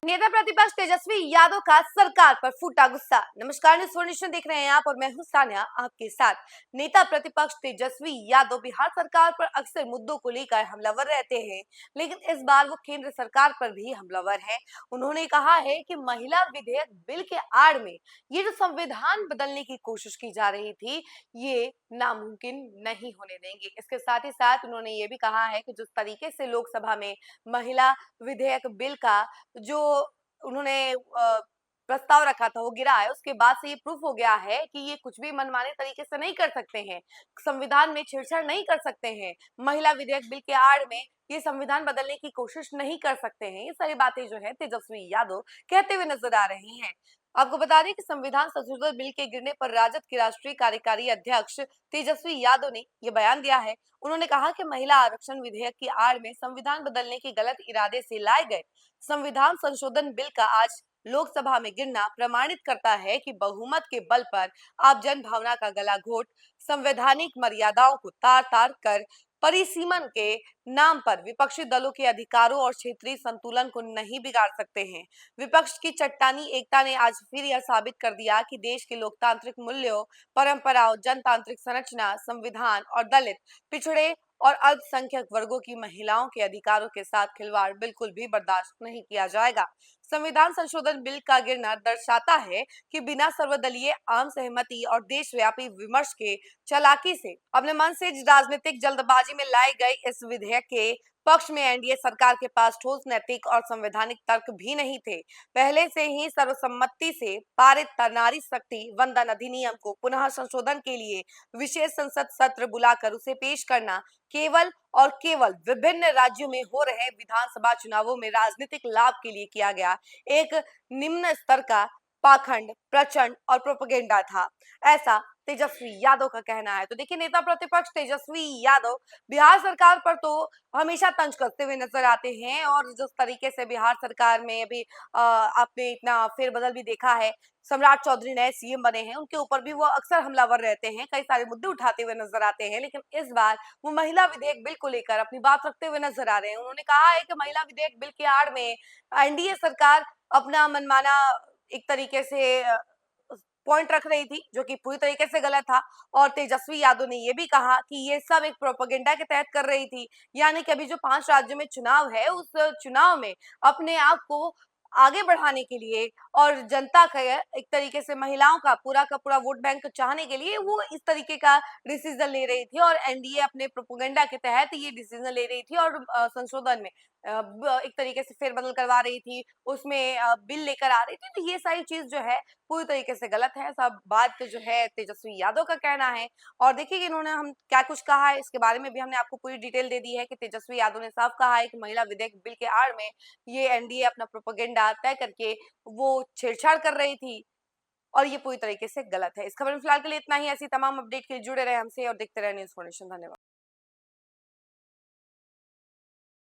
नेता प्रतिपक्ष तेजस्वी यादव का सरकार पर फूटा गुस्सा। नमस्कार, न्यूज़ 24 देख रहे हैं आप और मैं हूं सान्या आपके साथ। नेता प्रतिपक्ष तेजस्वी यादव बिहार सरकार पर अक्सर मुद्दों को लेकर हमलावर रहते हैं, लेकिन इस बार वो केंद्र सरकार पर भी हमलावर हैं। उन्होंने कहा है कि महिला विधेयक बिल के आड़ में ये जो संविधान बदलने की कोशिश की जा रही थी, ये नामुमकिन नहीं होने देंगे। इसके साथ ही साथ उन्होंने ये भी कहा है कि जिस तरीके से लोकसभा में महिला विधेयक बिल का जो उन्होंने प्रस्ताव रखा था वो गिरा है, उसके बाद से ये प्रूफ हो गया है कि ये कुछ भी मनमाने तरीके से नहीं कर सकते हैं, संविधान में छेड़छाड़ नहीं कर सकते हैं, महिला विधेयक बिल के आड़ में ये संविधान बदलने की कोशिश नहीं कर सकते हैं। ये सारी बातें जो है तेजस्वी यादव कहते हुए नजर आ रही हैं। आपको बता दें कि संविधान संशोधन बिल के गिरने पर राजद के राष्ट्रीय कार्यकारी अध्यक्ष तेजस्वी यादव ने यह बयान दिया है। उन्होंने कहा कि महिला आरक्षण विधेयक की आड़ में संविधान बदलने के गलत इरादे से लाए गए संविधान संशोधन बिल का आज लोकसभा में गिरना प्रमाणित करता है कि बहुमत के बल पर आप जन भावना का गला घोट संवैधानिक मर्यादाओं को तार तार कर परिसीमन के नाम पर विपक्षी दलों के अधिकारों और क्षेत्रीय संतुलन को नहीं बिगाड़ सकते हैं। विपक्ष की चट्टानी एकता ने आज फिर यह साबित कर दिया कि देश के लोकतांत्रिक मूल्यों, परंपराओं, जनतांत्रिक संरचना, संविधान और दलित, पिछड़े और अल्पसंख्यक वर्गों की महिलाओं के अधिकारों के साथ खिलवाड़ बिल्कुल भी बर्दाश्त नहीं किया जाएगा। संविधान संशोधन बिल का गिरना दर्शाता है कि बिना सर्वदलीय आम सहमति और देशव्यापी विमर्श के चालाकी से अपने मन से राजनीतिक जल्दबाजी में लाए गए इस विधेयक के पक्ष में एनडीए सरकार के पास ठोस नैतिक और संवैधानिक तर्क भी नहीं थे। पहले से ही सर्वसम्मति से पारित नारी शक्ति वंदन अधिनियम को पुनः संशोधन के लिए विशेष संसद सत्र बुलाकर उसे पेश करना केवल और केवल विभिन्न राज्यों में हो रहे विधानसभा चुनावों में राजनीतिक लाभ के लिए किया गया एक निम्न स्तर का पाखंड, प्रचंड और प्रोपेगेंडा था, ऐसा तेजस्वी यादव का कहना है। तो देखिए, नेता प्रतिपक्ष तेजस्वी यादव बिहार सरकार पर तो हमेशा तंज कसते हुए नजर आते हैं और जिस तरीके से बिहार सरकार में अभी आपने इतना फेरबदल भी देखा है, सम्राट चौधरी नए सीएम बने हैं, उनके ऊपर भी वो अक्सर हमलावर रहते हैं, कई सारे मुद्दे उठाते हुए नजर आते हैं, लेकिन इस बार वो महिला विधेयक बिल को लेकर अपनी बात रखते हुए नजर आ रहे हैं। उन्होंने कहा है कि महिला विधेयक बिल की आड़ में एनडीए सरकार अपना मनमाना एक तरीके से पॉइंट रख रही थी, जो कि पूरी तरीके से गलत था। और तेजस्वी यादव ने यह भी कहा कि ये सब एक प्रोपेगेंडा के तहत कर रही थी, यानी कि अभी जो 5 राज्यों में चुनाव है, उस चुनाव में अपने आप को आगे बढ़ाने के लिए और जनता का एक तरीके से महिलाओं का पूरा वोट बैंक चाहने के लिए वो इस तरीके का डिसीजन ले रही थी और एनडीए अपने प्रोपेगेंडा के तहत ये डिसीजन ले रही थी और संशोधन में एक तरीके से फेरबदल करवा रही थी, उसमें बिल लेकर आ रही थी। तो ये सारी चीज जो है पूरी तरीके से गलत है। सब बात जो है तेजस्वी यादव का कहना है। और देखिए कि इन्होंने हम क्या कुछ कहा है, इसके बारे में भी हमने आपको पूरी डिटेल दे दी है कि तेजस्वी यादव ने साफ कहा है कि महिला विधेयक बिल के आड़ में ये एनडीए अपना प्रोपेगेंडा तय करके वो छेड़छाड़ कर रही थी और ये पूरी तरीके से गलत है। इस खबर में फिलहाल के लिए इतना ही। ऐसी तमाम अपडेट के लिए जुड़े रहे हमसे और देखते रहे न्यूज़ 24। धन्यवाद।